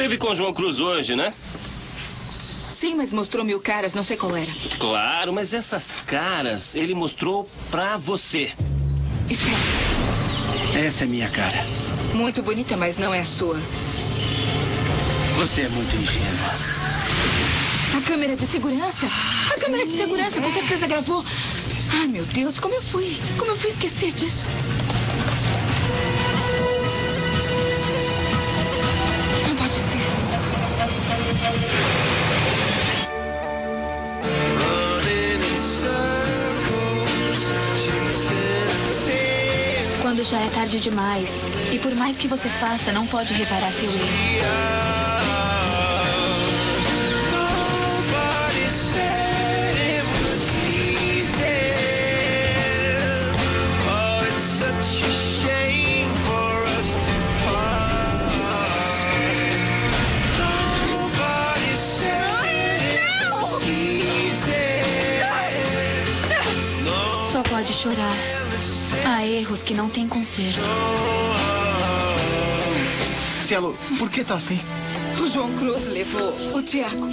Esteve com o João Cruz hoje, né? Sim, mas mostrou 1000 caras, não sei qual era. Claro, mas essas caras ele mostrou pra você. Espera. Essa é minha cara. Muito bonita, mas não é a sua. Você é muito ingênua. A câmera de segurança? A câmera de segurança com certeza gravou. Ai, meu Deus, como eu fui esquecer disso? Não pode ser. Quando já é tarde demais. E por mais que você faça, não pode reparar seu erro. Só pode chorar. Há erros que não têm conserto. Cielo, por que tá assim? O João Cruz levou o Tiago.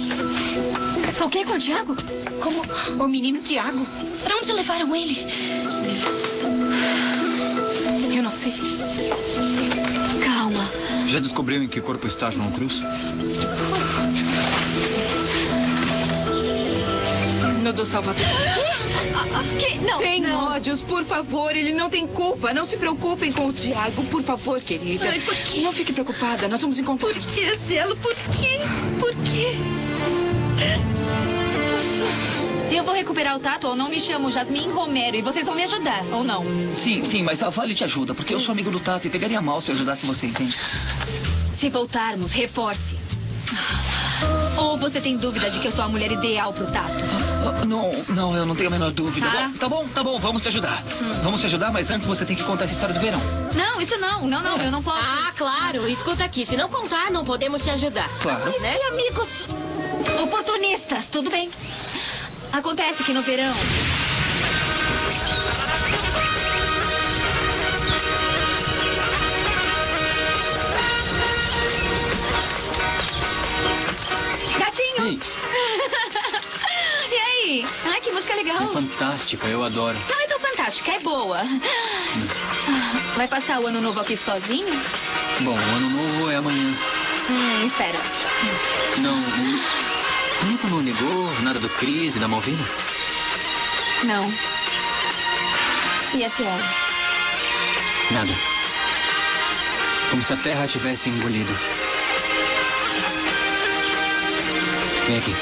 O que com o Tiago? Como o menino Tiago? Para onde levaram ele? Eu não sei. Calma. Já descobriu em que corpo está João Cruz? No do Salvador. Que? Não, Sem não. ódios, por favor. Ele não tem culpa. Não se preocupem com o Tiago, por favor, querida. Ai, por quê? Não fique preocupada. Nós vamos encontrar. Por que, Cielo? Por quê? Por quê? Eu vou recuperar o tato ou não me chamo Jasmine Romero e vocês vão me ajudar, ou não? Sim, mas a Vale te ajuda, porque eu sou amigo do Tato e pegaria mal se eu ajudasse você, entende? Se voltarmos, reforce. Ou você tem dúvida de que eu sou a mulher ideal pro tato? Não, eu não tenho a menor dúvida. Ah? Tá bom, vamos te ajudar. Vamos te ajudar, mas antes você tem que contar essa história do verão. Não, isso não, eu não posso. Ah, claro. Escuta aqui, se não contar, não podemos te ajudar. Claro. Mas e amigos oportunistas, tudo bem. Acontece que no verão... Gatinho! Ei. E aí? Ai, que música legal. É fantástica, eu adoro. Não é tão fantástica, é boa. Vai passar o ano novo aqui sozinho? Bom, o ano novo é amanhã. Espera. Não, o Nico não negou nada do Cris e da Malvina? Não. E a Cielo? Nada. Como se a terra tivesse engolido. Vem aqui.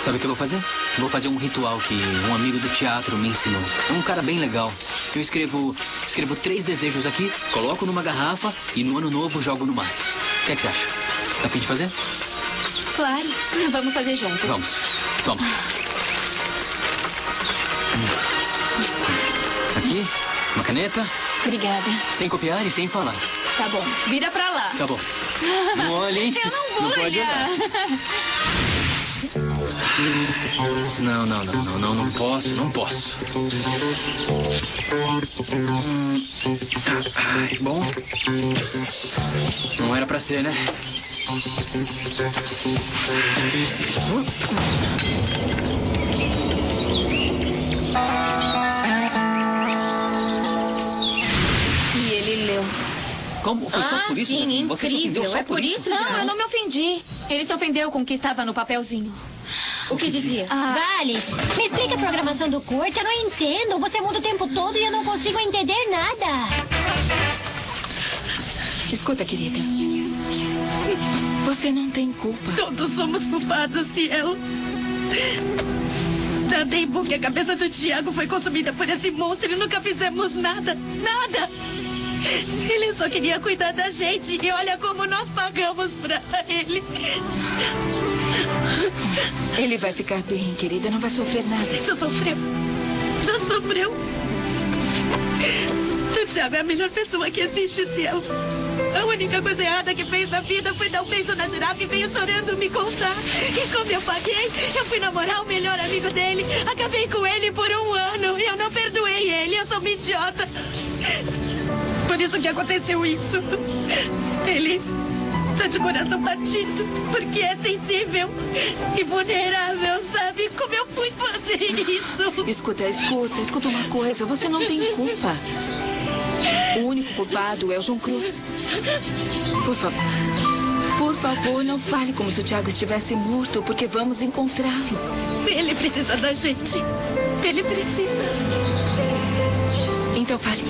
Sabe o que eu vou fazer? Vou fazer um ritual que um amigo do teatro me ensinou. É um cara bem legal. Eu escrevo 3 desejos aqui, coloco numa garrafa e no ano novo jogo no mar. O que é que você acha? Tá a fim de fazer? Claro. Vamos fazer juntos. Vamos. Toma. Aqui, uma caneta. Obrigada. Sem copiar e sem falar. Tá bom. Vira pra lá. Tá bom. Não olhe, hein? Eu não vou Não pode olhar. olhar. Não posso. Ai, bom. Não era pra ser, né? E ele leu. Como? Foi só por isso? Sim, Jasmine? Você se ofendeu incrível. só É por isso, Não, eu não me ofendi. Ele se ofendeu com o que estava no papelzinho. O que dizia? Vale, me explica a programação do curto, eu não entendo. Você muda o tempo todo e eu não consigo entender nada. Escuta, querida. Você não tem culpa. Todos somos culpados, Cielo. Dá tempo que a cabeça do Tiago foi consumida por esse monstro e nunca fizemos nada. Nada! Ele só queria cuidar da gente e olha como nós pagamos pra ele. Ele vai ficar bem, querida. Não vai sofrer nada. Já sofreu. O Tiago é a melhor pessoa que existe, Cielo. A única coisa errada que fez na vida foi dar um beijo na girafa e veio chorando me contar. E como eu paguei, eu fui namorar o melhor amigo dele. Acabei com ele por 1 ano. Eu não perdoei ele, eu sou uma idiota. por isso que aconteceu isso. Ele tá de coração partido, porque é sensível e vulnerável, sabe? Como eu fui fazer isso? Escuta uma coisa. Você não tem culpa. O único culpado é o João Cruz. Por favor, não fale como se o Thiago estivesse morto, porque vamos encontrá-lo. Ele precisa da gente. Ele precisa. Então fale.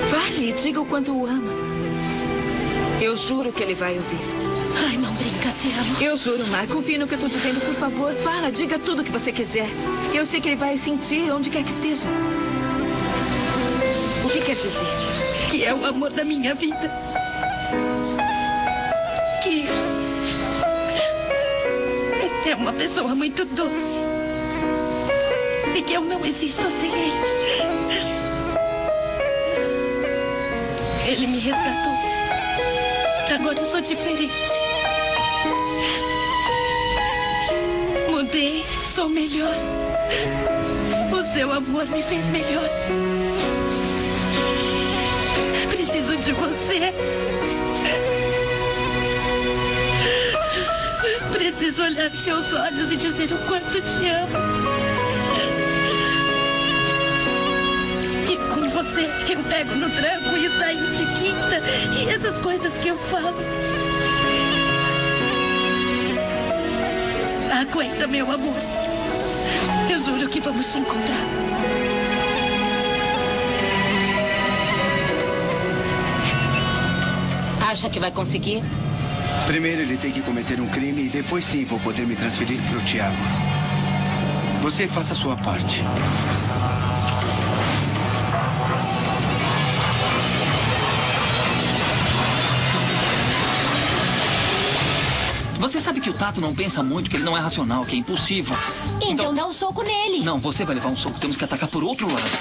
Fale, diga o quanto o ama. Eu juro que ele vai ouvir. Ai, não brinca, Cielo. Eu juro, Mar. Confie no que eu tô dizendo, por favor. Fala, diga tudo o que você quiser. Eu sei que ele vai sentir onde quer que esteja. O que quer dizer? Que é o amor da minha vida. Que é uma pessoa muito doce. E que eu não existo sem ele. Ele me resgatou. Agora eu sou diferente. Mudei, sou melhor. O seu amor me fez melhor. Preciso de você. Preciso olhar seus olhos e dizer o quanto te amo. Que com você eu pego no tranco e saio de quinta. E essas coisas que eu falo. Aguenta, meu amor. Eu juro que vamos te encontrar. Acha que vai conseguir? Primeiro ele tem que cometer um crime e depois sim vou poder me transferir para o Thiago. Você faça a sua parte. Você sabe que o Tato não pensa muito, que ele não é racional, que é impulsivo. Então dá um soco nele. Não, você vai levar um soco. Temos que atacar por outro lado.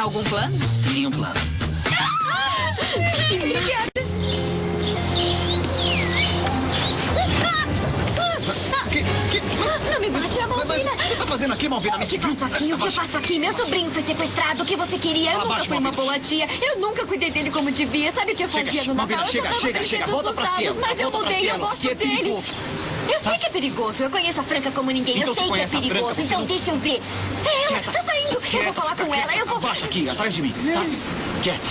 Algum plano? Nenhum plano. Obrigada. Não me bate a Malvina. Mas você tá fazendo aqui, Malvina? Me O que seguiu? faço aqui? O que eu faço aqui? Meu sobrinho foi sequestrado. O que você queria? Eu nunca Abaixa, fui uma Malvina. boa tia. Eu nunca cuidei dele como devia. Sabe o que eu fazia no Malvina, Natal? chega. Volta pra Cielo. Mas eu Volta pra mudei, eu Cielo, gosto que é dele. perigoso. Eu sei que é perigoso. Eu conheço a Franca como ninguém. Então Eu sei você que é conhece a Franca, perigoso. você Então não- deixa eu ver. É ela. Quieta. Tá saindo. Eu vou Quieta, falar fica com ela. quieta. Eu vou... Abaixa aqui, atrás de mim, tá? Quieta.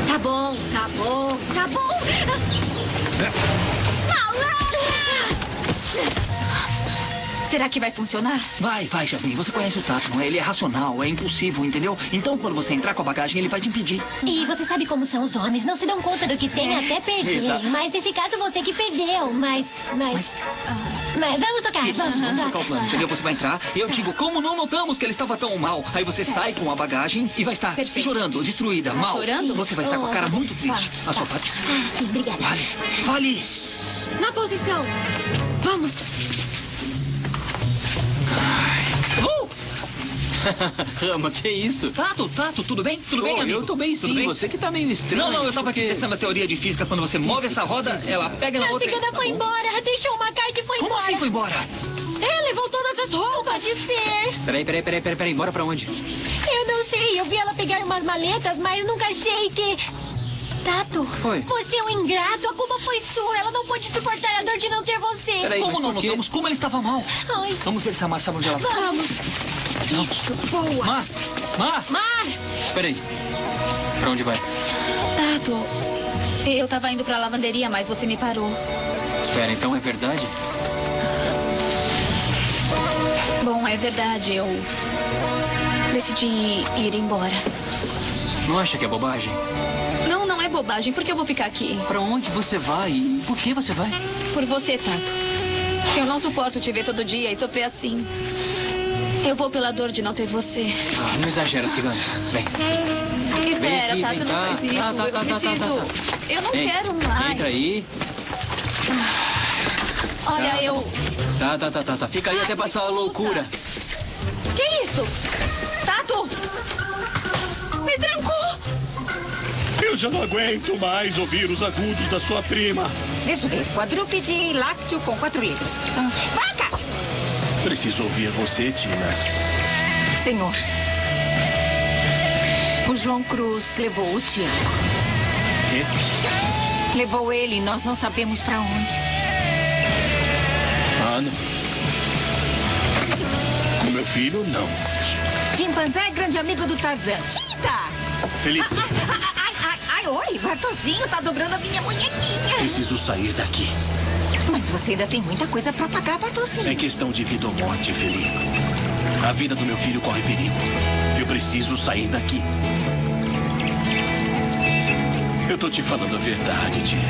Tá bom, tá bom, tá bom. Será que vai funcionar? Vai, Jasmine. Você conhece o Tato, não é? Ele é racional, é impulsivo, entendeu? Então, quando você entrar com a bagagem, ele vai te impedir. E você sabe como são os homens. Não se dão conta do que tem até perder. Exato. Mas nesse caso você que perdeu. Mas vamos tocar. Isso, Vamos vamos tocar. tocar o plano, entendeu? Você vai entrar e eu digo, como não notamos que ele estava tão mal? Aí você sai com a bagagem e vai estar Perfeito. chorando, destruída, mal. Chorando? Você vai estar com a cara muito triste. A sua parte. Ah, sim, obrigada. Vale. Na posição. Vamos. Rama, que isso? Tato, tudo bem? Tudo bem, amigo? Eu tô bem Tudo sim, bem? você que tá meio estranho. Não, eu tava aqui testando a teoria de física. Quando você move essa roda, ela pega na A outra. cigana foi embora. Deixou uma carta e foi Como embora. assim foi embora? Levou todas as roupas. Pode ser. Peraí, bora pra onde? Eu não sei. Eu vi ela pegar umas maletas, mas nunca achei que... Tato, Foi. Você é um ingrato. A culpa foi sua. Ela não pôde suportar a dor de não ter você. Peraí, Como mas não por quê? notamos? Como ele estava mal? Ai. Vamos ver se a Mar sabe onde ela tá. Vamos. Isso, boa. Mar! Mar. Espera aí. Pra onde vai? Tato, eu tava indo pra lavanderia, mas você me parou. Espera, então é verdade? Bom, é verdade, eu decidi ir embora. Não acha que é bobagem? Não é bobagem, porque eu vou ficar aqui. Pra onde você vai? E por que você vai? Por você, Tato. Eu não suporto te ver todo dia e sofrer assim. Eu vou pela dor de não ter você. Ah, não exagera, cigano. Vem. Espera, aqui, Tato, vem, não tá. faz isso. Eu preciso. Eu não Vem. quero mais. Entra aí. Olha, eu... Tá. Fica aí até passar a loucura. Que isso? Tato! Me trancou! Eu já não aguento mais ouvir os agudos da sua prima. Deixa eu ver. Quadrúpede lácteo com 4 letras. Vaca! Preciso ouvir você, Tina. Senhor. O João Cruz levou o Tiago. Quê? Levou ele e nós não sabemos pra onde. Ah, não. Com meu filho, não. Chimpanzé é grande amigo do Tarzan. Tita! Felipe. Ai, oi, Bartozinho tá dobrando a minha munhequinha. Preciso sair daqui. Mas você ainda tem muita coisa pra pagar, Bartozinho. É questão de vida ou morte, Felipe. A vida do meu filho corre perigo. Eu preciso sair daqui. Eu tô te falando a verdade, Diego.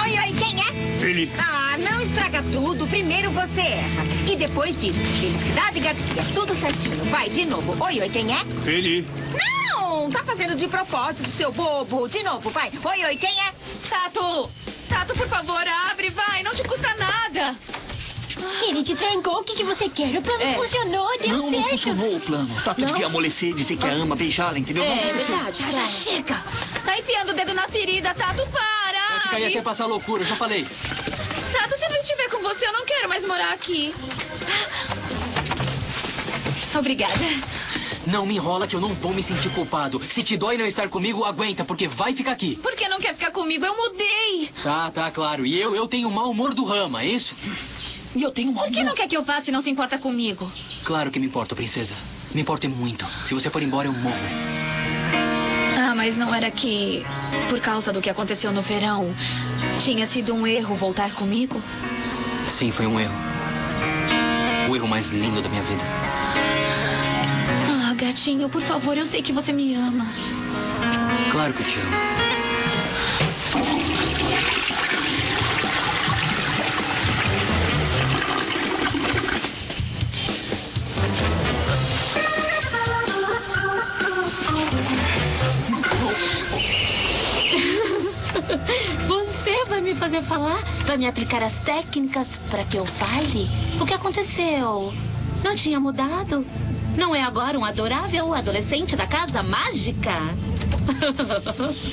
Oi, quem é? Felipe. Ah, não estraga tudo. Primeiro você erra. E depois diz, Felicidade Garcia, tudo certinho. Vai, de novo. Oi, quem é? Felipe. Não, tá fazendo de propósito, seu bobo. De novo, vai. Oi, quem é? Tato, por favor, abre, vai. Não te custa nada. Ele te trancou. O que você quer? O plano funcionou, deu certo. Não funcionou o plano. Tato devia amolecer, dizer que a ama, beijá-la, entendeu? Não aconteceu. Verdade. Já chega. Tá enfiando o dedo na ferida, Tato, para. Vai ficar aí até passar loucura, eu já falei. Tato, se eu não estiver com você, eu não quero mais morar aqui. Obrigada. Não me enrola que eu não vou me sentir culpado. Se te dói não estar comigo, aguenta, porque vai ficar aqui. Por que não quer ficar comigo? Eu mudei. Tá, claro. E eu tenho o mau humor do Rama, é isso? E eu tenho uma... Por que não quer que eu faça se não se importa comigo? Claro que me importo, princesa. Me importo muito. Se você for embora, eu morro. Ah, mas não era que, por causa do que aconteceu no verão, tinha sido um erro voltar comigo? Sim, foi um erro. O erro mais lindo da minha vida. Ah, gatinho, por favor, eu sei que você me ama. Claro que eu te amo. Você vai me fazer falar? Vai me aplicar as técnicas para que eu fale? O que aconteceu? Não tinha mudado? Não é agora um adorável adolescente da casa mágica?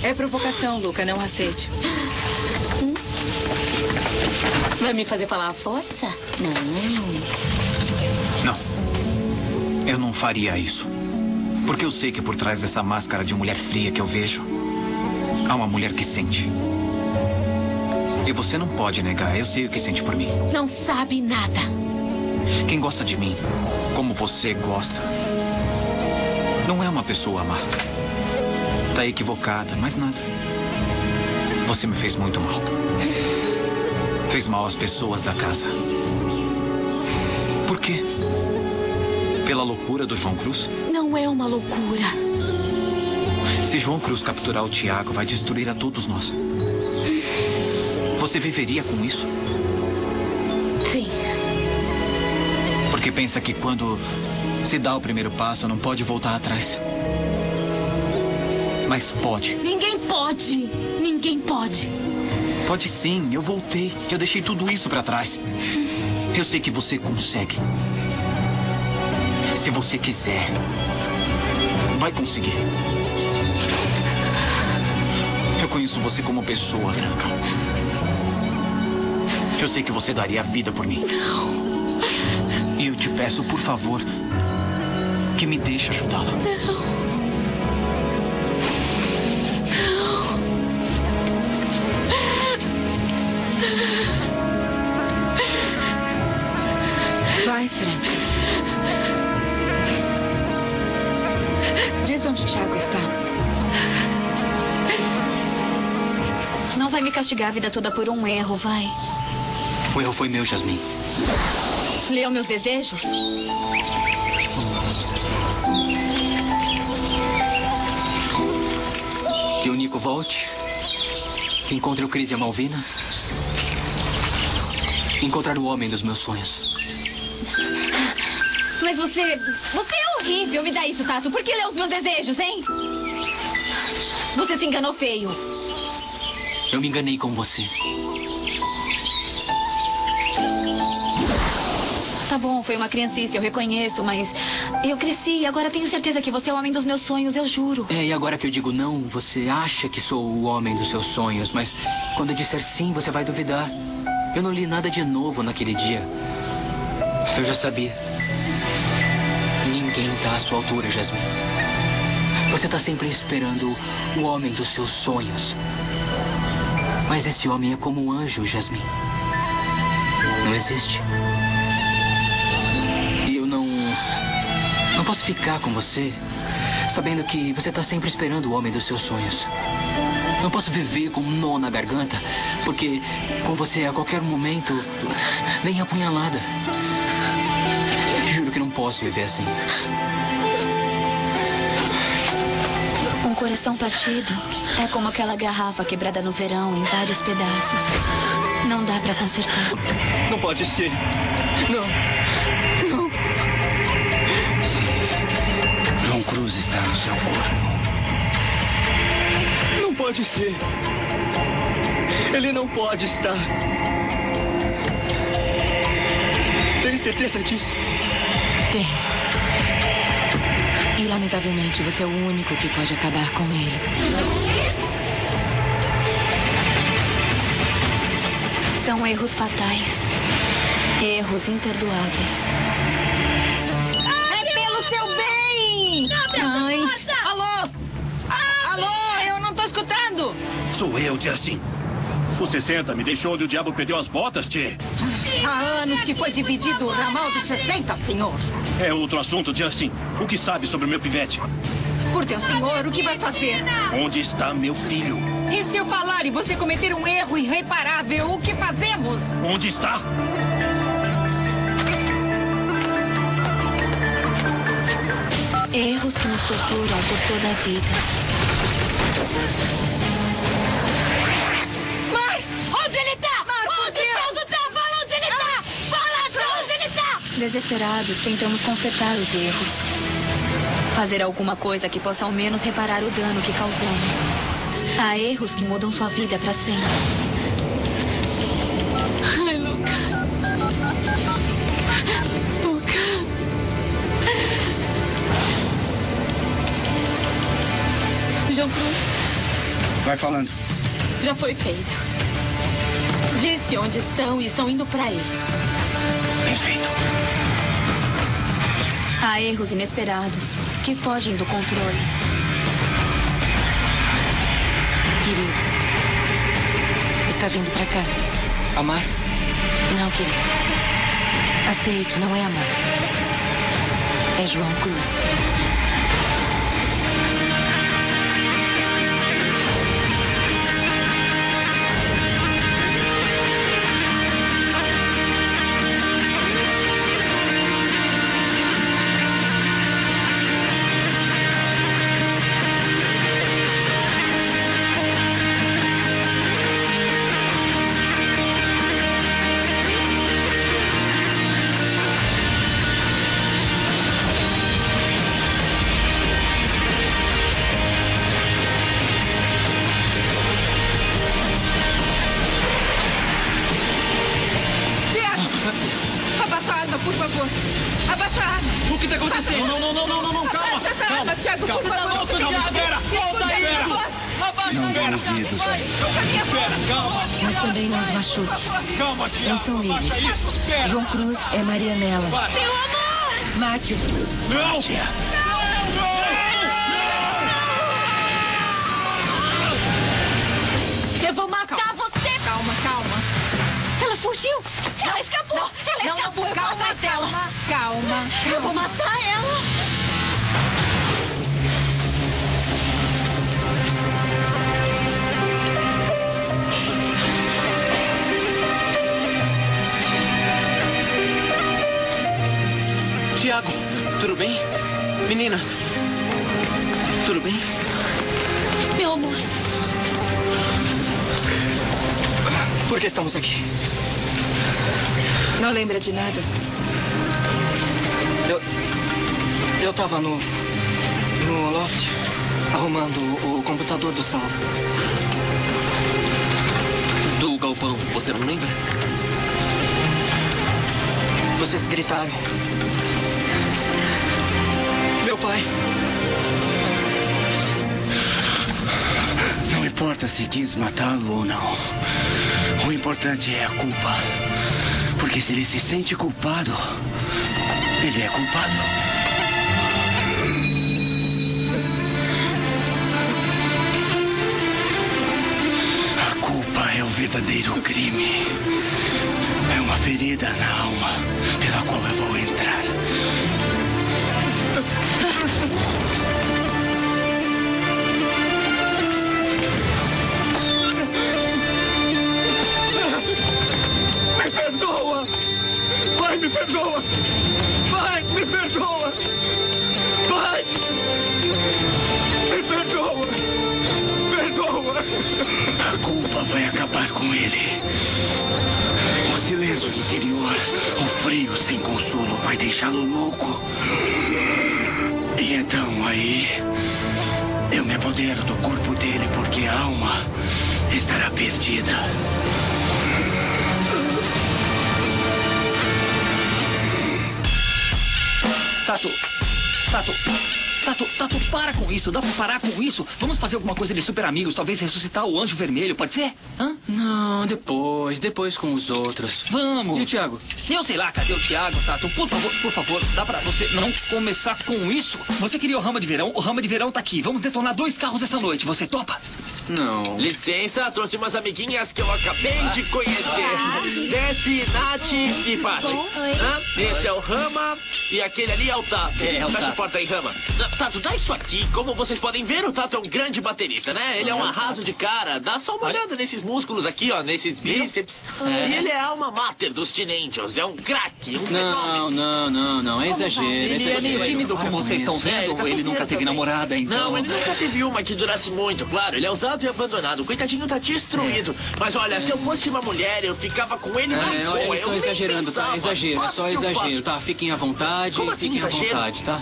É provocação, Luca. Não aceite. Vai me fazer falar à força? Não. Eu não faria isso. Porque eu sei que por trás dessa máscara de mulher fria que eu vejo, há uma mulher que sente. E você não pode negar. Eu sei o que sente por mim. Não sabe nada. Quem gosta de mim, como você gosta, não é uma pessoa má. Tá equivocada, mas nada. Você me fez muito mal. Fez mal às pessoas da casa. Por quê? Pela loucura do João Cruz? Não é uma loucura. Se João Cruz capturar o Tiago, vai destruir a todos nós. Você viveria com isso? Sim. Porque pensa que quando se dá o primeiro passo, não pode voltar atrás. Mas pode. Ninguém pode. Ninguém pode. Pode sim, eu voltei. Eu deixei tudo isso pra trás. Eu sei que você consegue. Se você quiser, vai conseguir. Eu conheço você como pessoa, Franca. Eu sei que você daria a vida por mim. Não. E eu te peço, por favor, que me deixe ajudá-la. Não. Vai, Franca. Diz onde o Tiago está. Não vai me castigar a vida toda por um erro, vai. O erro foi meu, Jasmine. Leu meus desejos? Que o Nico volte. Que encontre o Chris e a Malvina. Encontrar o homem dos meus sonhos. Mas você é horrível. Me dá isso, Tato. Por que leu os meus desejos, hein? Você se enganou feio. Eu me enganei com você. Tá bom, foi uma criancice, eu reconheço, mas eu cresci e agora tenho certeza que você é o homem dos meus sonhos, eu juro. E agora que eu digo não, você acha que sou o homem dos seus sonhos, mas quando eu disser sim, você vai duvidar. Eu não li nada de novo naquele dia. Eu já sabia. Ninguém tá à sua altura, Jasmine. Você tá sempre esperando o homem dos seus sonhos. Mas esse homem é como um anjo, Jasmine. Não existe. E eu não posso ficar com você sabendo que você tá sempre esperando o homem dos seus sonhos. Não posso viver com um nó na garganta, porque com você a qualquer momento vem a punhalada. Juro que não posso viver assim. Um coração partido é como aquela garrafa quebrada no verão em vários pedaços. Não dá pra consertar. Não pode ser. Não. João Cruz está no seu corpo. Não pode ser. Ele não pode estar. Tem certeza disso? Tem. E, lamentavelmente, você é o único que pode acabar com ele. São erros fatais. Erros imperdoáveis. É pelo seu bem! Mãe! Alô? Alô, eu não tô escutando! Sou eu, Justin. O 60 me deixou onde o diabo perdeu as botas, Tchê. Há anos que foi dividido o ramal dos 60, senhor. É outro assunto, Justin. O que sabe sobre o meu pivete? Por Deus, senhor, o que vai fazer? Onde está meu filho? E se eu falar e você cometer um erro irreparável, o que fazemos? Onde está? Erros que nos torturam por toda a vida. Mar! Onde ele tá? Onde Deus tá? Fala onde ele tá! Fala onde ele tá! Desesperados, tentamos consertar os erros. Fazer alguma coisa que possa ao menos reparar o dano que causamos. Há erros que mudam sua vida para sempre. Ai, Luca. João Cruz. Vai falando. Já foi feito. Disse onde estão e estão indo pra aí. Perfeito. Há erros inesperados que fogem do controle. Querido, está vindo pra cá. Amar? Não, querido. Aceite, não é amar. É João Cruz. Abaixa a arma, por favor. Abaixa a arma. O que tá acontecendo? Não, calma. Abaixa essa arma, Tiago, por favor. Calma, espera. Solta aí. Abaixa, espera. Espera, calma. Mas também não os machuques. Calma, Tiago. Não são eles. Isso, espera. João Cruz é Marianela. Para. Meu amor! Mate-o. Não. Eu vou matar você! Calma. Ela fugiu! Ela escapou! Ela escapou! Eu vou atrás dela! Calma. Eu vou matar ela! Tiago, tudo bem? Meninas, tudo bem? Meu amor, Por que estamos aqui? não lembra de nada? Eu tava no loft arrumando o computador do Sal. Do galpão, você não lembra? Vocês gritaram. Meu pai. Não importa se quis matá-lo ou não. O importante é a culpa. Porque se ele se sente culpado, ele é culpado. A culpa é o verdadeiro crime. É uma ferida na alma pela qual eu vou entrar. Me perdoa! Pai, me perdoa! Pai, me perdoa! Pai! Me perdoa! Perdoa! A culpa vai acabar com ele. O silêncio interior, o frio sem consolo vai deixá-lo louco. E então aí eu me apodero do corpo dele porque a alma estará perdida. Tato, para com isso. Dá pra parar com isso? Vamos fazer alguma coisa de super amigos. Talvez ressuscitar o anjo vermelho, pode ser? Hã? Não, depois com os outros. Vamos. E o Thiago? Eu sei lá, cadê o Thiago, Tato? Por favor, dá pra você não começar com isso? Você queria o Rama de Verão? O Rama de Verão tá aqui. Vamos detonar 2 carros essa noite. Você topa? Não. Licença, trouxe umas amiguinhas que eu acabei de conhecer. Desce, Nath e Paty. Esse é o Rama e aquele ali é o Tato. Fecha a porta aí, Rama. Tato, dá isso aqui. Como vocês podem ver, o Tato é um grande baterista, né? Ele é um arraso de cara. Dá só uma olhada nesses músculos aqui, ó, nesses bíceps. E ele é a alma mater dos Teen Angels. É um craque, um fenômeno. Não. É exagero. Ele é meio tímido, como vocês estão vendo. Ele nunca teve namorada, então... Não, ele nunca teve uma que durasse muito, claro. Ele é usado e abandonado. O coitadinho tá destruído. Mas olha, se eu fosse uma mulher, eu ficava com ele na boa. Eles estão exagerando, tá? Exagero, é só exagero, tá? Fiquem à vontade, Como assim, fiquem à exagero? vontade, tá?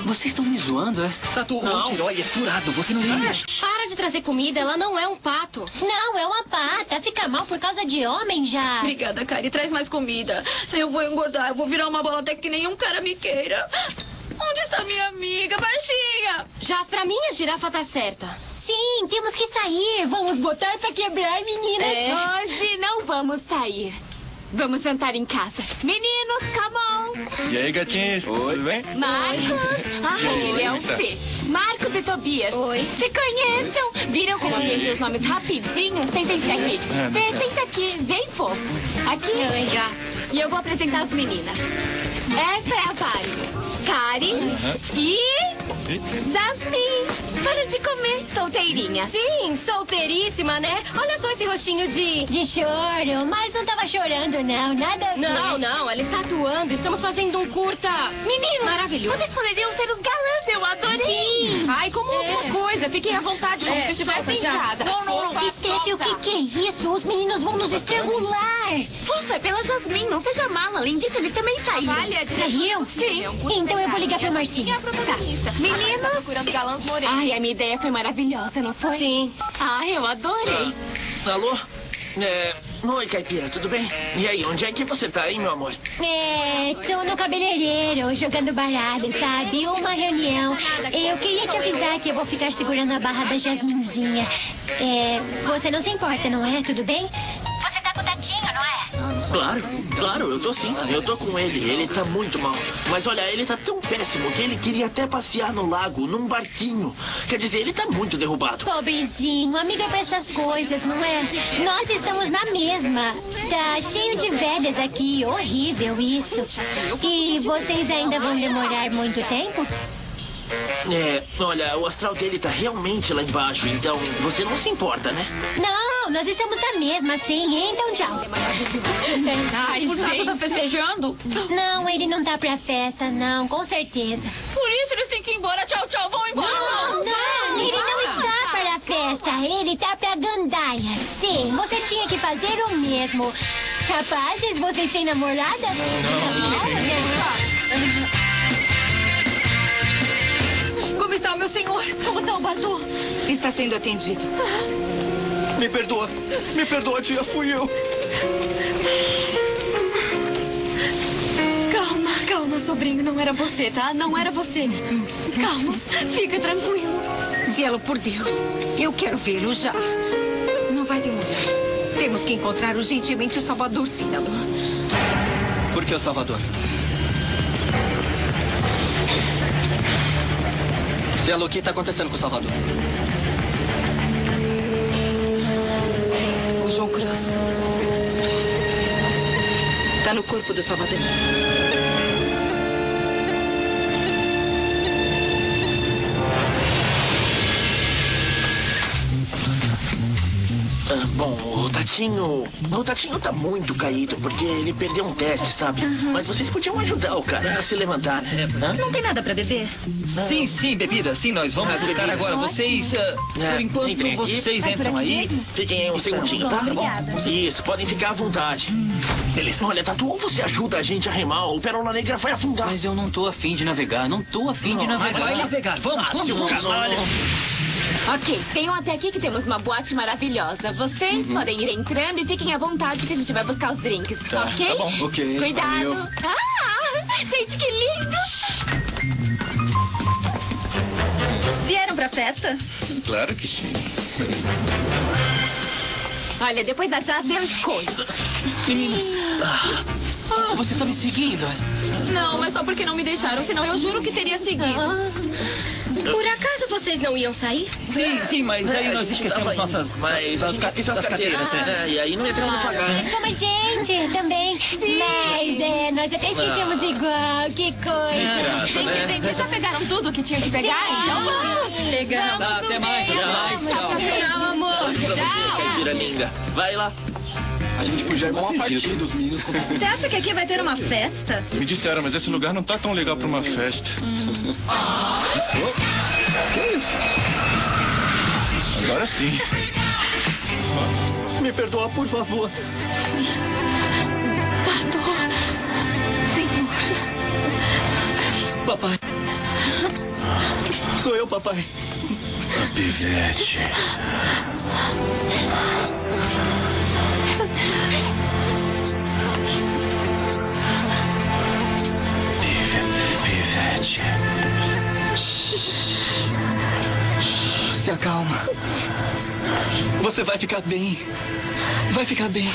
Vocês estão me zoando, é? Tato, o Tirói é furado, você não entende. Para de trazer comida, ela não é um pato. Não, é uma pata. Fica mal por causa de homem, já. Obrigada, Kari. Traz mais comida. Eu vou engordar. Eu vou virar uma bola até que nenhum cara me queira. Onde está minha amiga, baixinha? Jas, pra mim a girafa tá certa. Sim, temos que sair. Vamos botar pra quebrar, meninas. Hoje não vamos sair. Vamos jantar em casa. Meninos, come on. E aí, gatinhos? Oi. Tudo bem? Marcos. Ele é o Fê. Marcos e Tobias. Oi. Se conheçam. Viram como aprendi os nomes rapidinho? Sentem-se aqui. Fê, senta aqui. Vem, fofo. Aqui. Oi, gatos. E eu vou apresentar as meninas. Essa é a Kari e Jasmine. Para de comer, solteirinha. Sim, solteiríssima, né? Olha só esse rostinho de choro, mas não tava chorando, não. Nada a ver. Não, ela está atuando. Estamos fazendo um curta. Meninos, maravilhoso. Vocês poderiam ser os galãs, eu adorei. Sim. Ai, como alguma coisa. Fiquem à vontade, como se estivessem em casa. Não. Steffi, o que é isso? Os meninos vão nos estrangular. Fofa, é pela Jasmine, não seja mala. Além disso, eles também saíram. Saíram? Sim. Então eu vou ligar pra Marcinha. Tá. Meninos. Procurando galãs morenos. Ai, a minha ideia foi maravilhosa, não foi? Sim. Ai, eu adorei. Alô? Oi, Caipira, tudo bem? E aí, onde é que você tá, hein, meu amor? Tô no cabeleireiro, jogando baralho, sabe? Uma reunião. Eu queria te avisar que eu vou ficar segurando a barra da Jasminzinha. Você não se importa, não é? Tudo bem? Você tá com o Tatinho, não é? Claro, eu tô sim. Eu tô com ele. Ele tá muito mal. Mas olha, ele tá tão péssimo que ele queria até passear no lago, num barquinho. Quer dizer, ele tá muito derrubado. Pobrezinho, amigo é pra essas coisas, não é? Nós estamos na mesma. Tá cheio de velhas aqui, horrível isso. E vocês ainda vão demorar muito tempo? Olha, o astral dele tá realmente lá embaixo, então você não se importa, né? Não, nós estamos na mesma, sim. Então, tchau. Ai, o Tato tá festejando? Não, ele não tá pra festa, não, com certeza. Por isso eles têm que ir embora. Tchau, vão embora. Não, ele não está para a festa. Ele tá pra gandaia. Sim, você tinha que fazer o mesmo. Rapazes, vocês têm namorada? Não. Como está o meu senhor? Como está o Batu? Está sendo atendido. Me perdoa, tia, fui eu. Calma, sobrinho. Não era você, tá? Não era você. Calma, fica tranquilo. Zelo por Deus. Eu quero vê-lo já. Não vai demorar. Temos que encontrar urgentemente o Salvador Cielo. Por que o Salvador? Cielo, o que está acontecendo com o Salvador? O João Cross. Tá no corpo do Salvador. Bom, o Tatinho tá muito caído, porque ele perdeu um teste, sabe? Mas vocês podiam ajudar o cara a se levantar, né? Não tem nada pra beber? Sim, sim, bebida. Sim, nós vamos buscar agora. Vocês, por enquanto, vocês entram aí. Fiquem aí um segundinho, tá? Obrigada. Isso, podem ficar à vontade. Beleza. Olha, Tatu, ou você ajuda a gente a remar, ou o Pérola Negra vai afundar. Mas eu não tô afim de navegar. Não tô afim de navegar. Mas vai navegar. Vamos, vamos. Ok, venham até aqui que temos uma boate maravilhosa. Vocês podem ir entrando e fiquem à vontade que a gente vai buscar os drinks, ok? Tá bom. Ok. Cuidado. Valeu. Gente, que lindo! Vieram pra festa? Claro que sim. Olha, depois da jazz eu escolho. Meninas. Você tá me seguindo? Não, é só porque não me deixaram, senão eu juro que teria seguido. Por acaso vocês não iam sair? Sim, mas aí nós esquecemos nossas... Mas a gente esqueceu as carteiras, né? E aí não ia ter onde pagar, né? Como a gente também. Mas nós até esquecemos igual. Que coisa. Gente, já pegaram tudo que tinham que pegar? Sim. Então vamos. Pegamos. Até mais. Tchau, amor. Tchau. Caipira linda. Vai lá. A gente podia armar uma partida, os meninos com... Você acha que aqui vai ter uma festa? Me disseram, mas esse lugar não tá tão legal pra uma festa. Que isso? Agora sim. Me perdoa, por favor. Perdoa. Senhor. Papai. Sou eu, papai. A Pivete. Pivete. Se acalma. Você vai ficar bem. Vai ficar bem.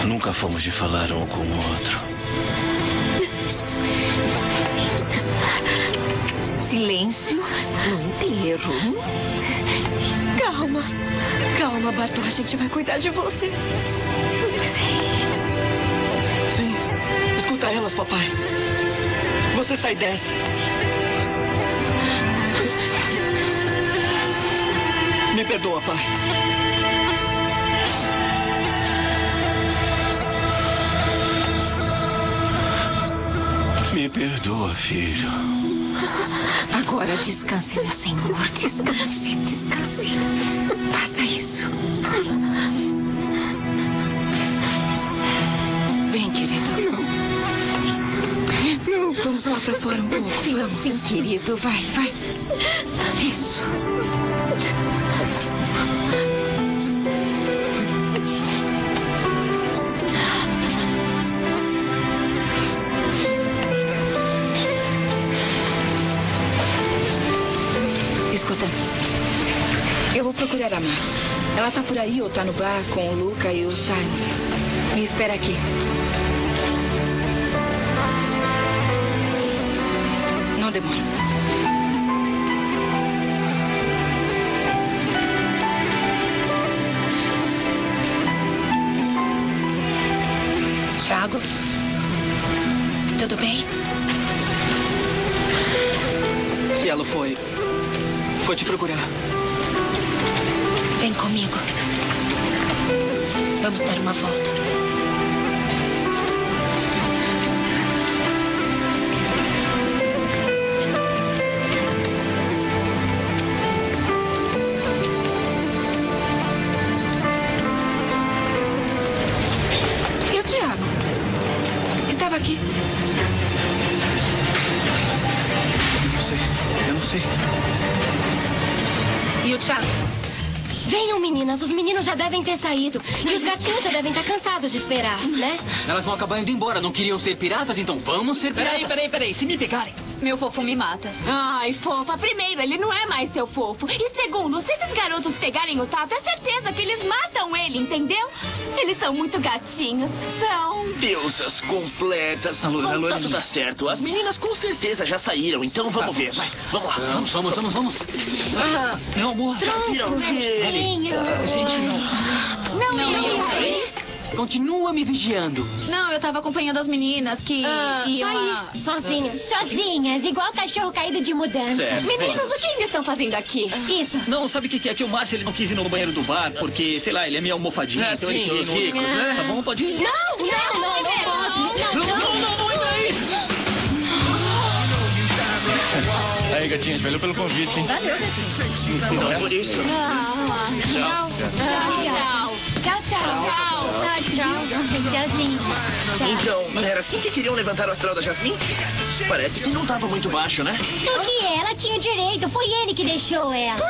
Nunca fomos de falar um com o outro. Silêncio no enterro. Calma, Bartô. A gente vai cuidar de você. Sim. Escuta elas, papai. Você sai dessa. Me perdoa, pai. Me perdoa, filho. Agora descanse, meu senhor. Descanse. Faça isso. Vem, querido. Não. Vamos lá pra fora um pouco. Sim, querido. Vai. Isso. Escuta, eu vou procurar a Mar. Ela tá por aí ou tá no bar com o Luca e o Simon. Me espera aqui. Não demora. Thiago, tudo bem? Cielo foi te procurar. Vem comigo. Vamos dar uma volta. E o Thiago? Estava aqui. Eu não sei. E o Thiago? Venham, meninas. Os meninos já devem ter saído. E os gatinhos já devem estar cansados de esperar, né? Elas vão acabar indo embora. Não queriam ser piratas, então vamos ser piratas. Peraí. Se me pegarem. Meu fofo me mata. Ai, fofa, primeiro, ele não é mais seu fofo. E segundo, se esses garotos pegarem o Tato, é certeza que eles matam ele, entendeu? Eles são muito gatinhos. São... Deusas completas. Alô, O Tato tá certo. As meninas com certeza já saíram, então vamos ver. Vai. Vamos lá. Vamos. Meu amor. Viram que... Gente, não. Não. Continua me vigiando. Não, eu tava acompanhando as meninas que iam... Sozinhas, igual cachorro caído de mudança. Certo. Meninos, o que ainda estão fazendo aqui? Isso. Não, sabe o que é? Que o Márcio ele não quis ir no banheiro do bar, porque, sei lá, ele é meio almofadinho. Então sim, ele queria ir os no... ricos, né? Tá bom, pode ir. Não pode. Não entra aí. Aí, gatinhas, valeu pelo convite, hein? Valeu, gatinho. Não é por isso. Tchauzinho. Então, era assim que queriam levantar o astral da Jasmine? Parece que não tava muito baixo, né? O que é? Ela tinha direito. Foi ele que deixou ela.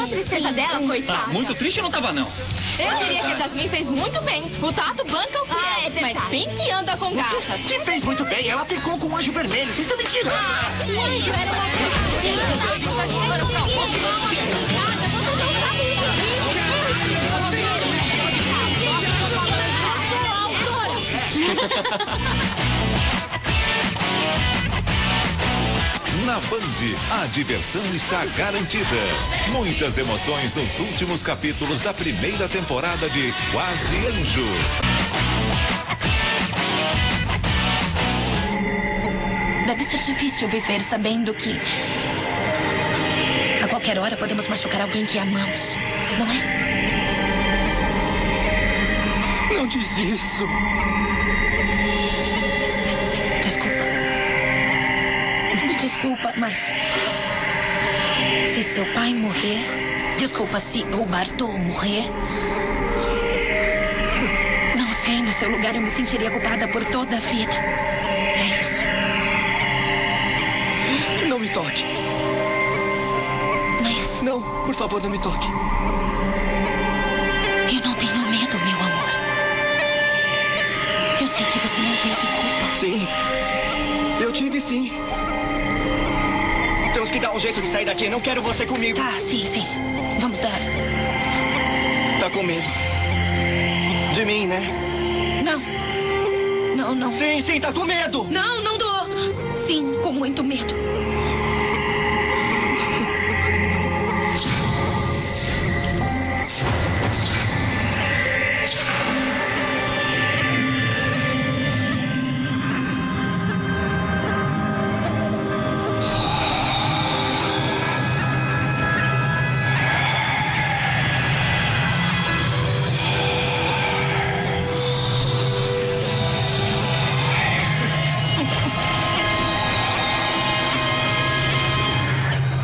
A tristeza dela, coitada. Muito triste não tava, não. Eu diria que a Jasmine fez muito bem. O Tato banca o fiel, mas bem que anda com gatas. Que fez muito bem, ela ficou com o anjo vermelho. Vocês estão mentindo. O anjo era uma... Na Band, a diversão está garantida. Muitas emoções nos últimos capítulos da primeira temporada de Quase Anjos. Deve ser difícil viver sabendo que a qualquer hora podemos machucar alguém que amamos, não é? Não diz isso. Desculpa, mas se seu pai morrer, desculpa, se o Bartô morrer, não sei, no seu lugar eu me sentiria culpada por toda a vida. É isso. Não me toque. Mas... Não, por favor, não me toque. Eu não tenho medo, meu amor. Eu sei que você não teve culpa. Sim, eu tive sim. Temos que dar um jeito de sair daqui. Não quero você comigo. Tá, sim. Vamos dar. Tá com medo. De mim, né? Não. Sim, tá com medo. Não tô. Sim, com muito medo.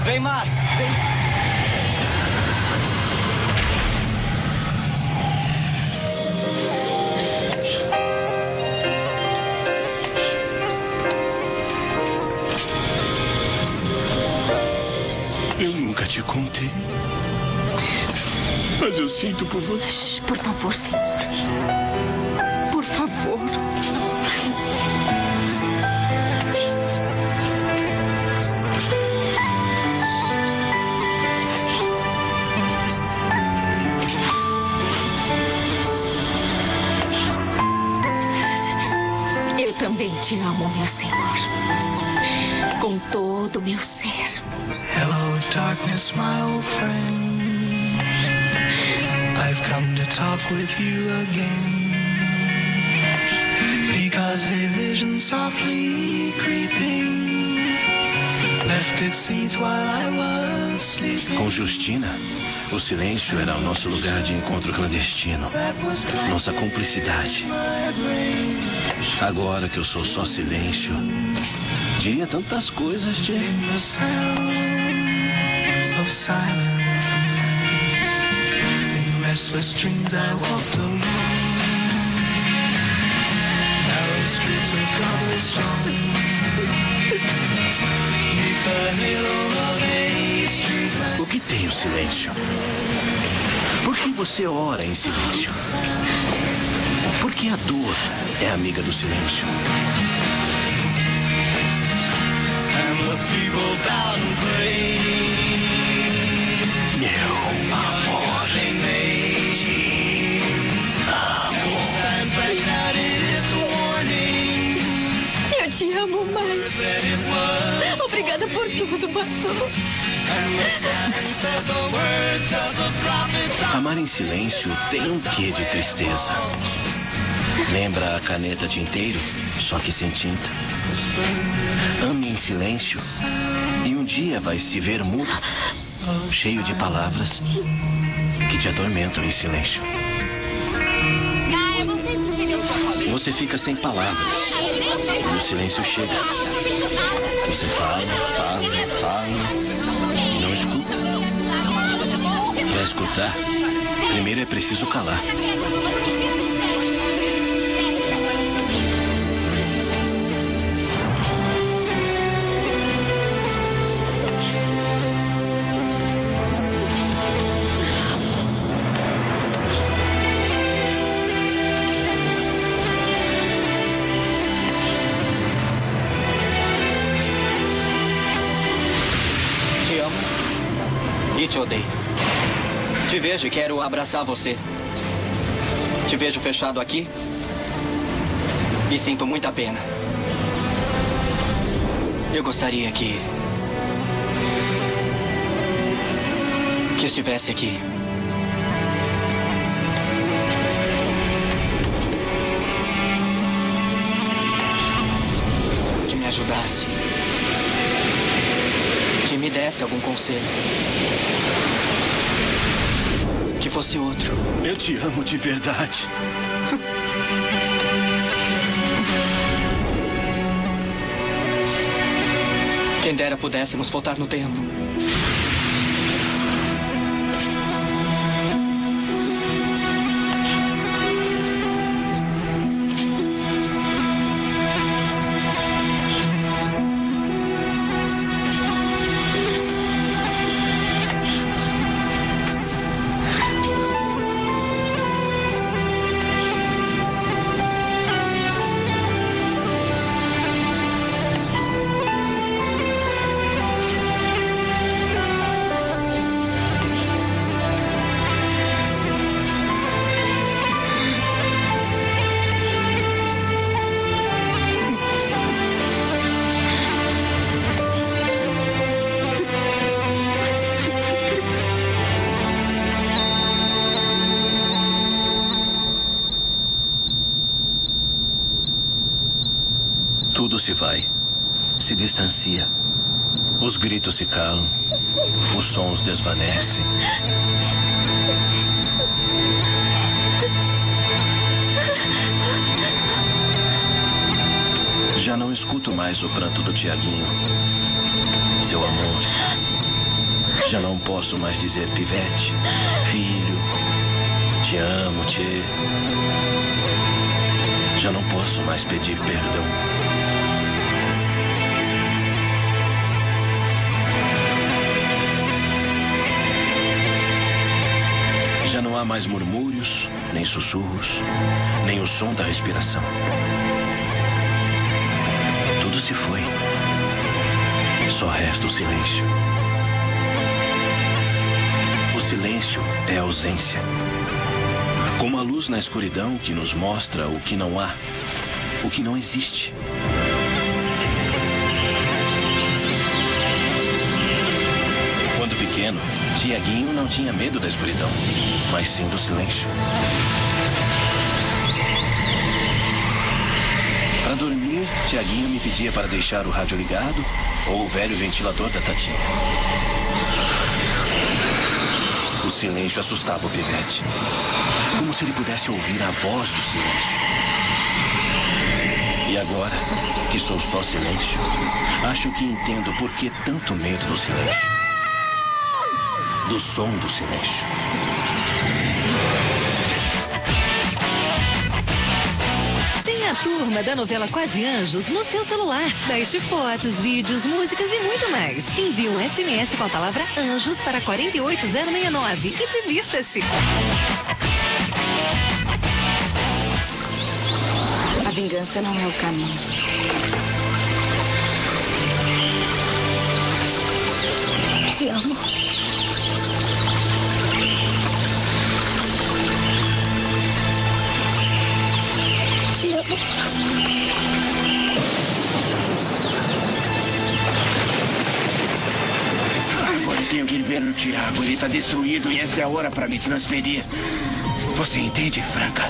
Vem, Mar. Vem. Eu nunca te contei. Mas eu sinto por você. Por favor, senhor. Por favor. Eu também te amo, meu senhor. Com todo o meu ser. Hello, darkness, my old friend. I've come to talk with you again. Because a vision softly creeping left its seeds while I was sleeping. Com Justina, o silêncio era o nosso lugar de encontro clandestino. Nossa cumplicidade. Agora que eu sou só silêncio, diria tantas coisas de... Restless dreams I walked alone. Narrow streets of cobblestone. Neath the halo of a street light. O que tem o silêncio? Por que você ora em silêncio? Por que a dor é amiga do silêncio? And people bowed and prayed. Meu amor, te amo. Sign flashed out its warning. Eu te amo mais. That it was Obrigada por tudo, Bartô. and the sign said the words of the prophets. Amar em silêncio tem um quê de tristeza. Lembra a caneta tinteiro, só que sem tinta. Ame em silêncio e um dia vai se ver mudo, cheio de palavras que te atormentam em silêncio. Você fica sem palavras e o silêncio chega. Você fala e não escuta. Para escutar, primeiro é preciso calar. Te amo e te odeio. Te vejo e quero abraçar você. Te vejo fechado aqui e sinto muita pena. Eu gostaria que estivesse aqui. Que me ajudasse. Que me desse algum conselho. Que fosse outro. Eu te amo de verdade. Quem dera pudéssemos voltar no tempo. Tudo se vai, se distancia. Os gritos se calam, os sons desvanecem. Já não escuto mais o pranto do Tiaguinho, seu amor. Já não posso mais dizer pivete, filho, te amo, tchê. Já não posso mais pedir perdão. Já não há mais murmúrios, nem sussurros, nem o som da respiração. Tudo se foi. Só resta o silêncio. O silêncio é ausência. Como a luz na escuridão que nos mostra o que não há, o que não existe. Quando pequeno, Tiaguinho não tinha medo da escuridão, mas sim do silêncio. Para dormir, Tiaguinho me pedia para deixar o rádio ligado ou o velho ventilador da Tatinha. O silêncio assustava o pivete. Como se ele pudesse ouvir a voz do silêncio. E agora, que sou só silêncio, acho que entendo por que tanto medo do silêncio. Do som do silêncio. Tem a turma da novela Quase Anjos no seu celular. Baixe fotos, vídeos, músicas e muito mais. Envie um SMS com a palavra Anjos para 48069 e divirta-se. A vingança não é o caminho. Te amo. Te amo. Agora eu tenho que ir ver o Tiago. Ele está destruído e essa é a hora para me transferir. Você entende, Franca?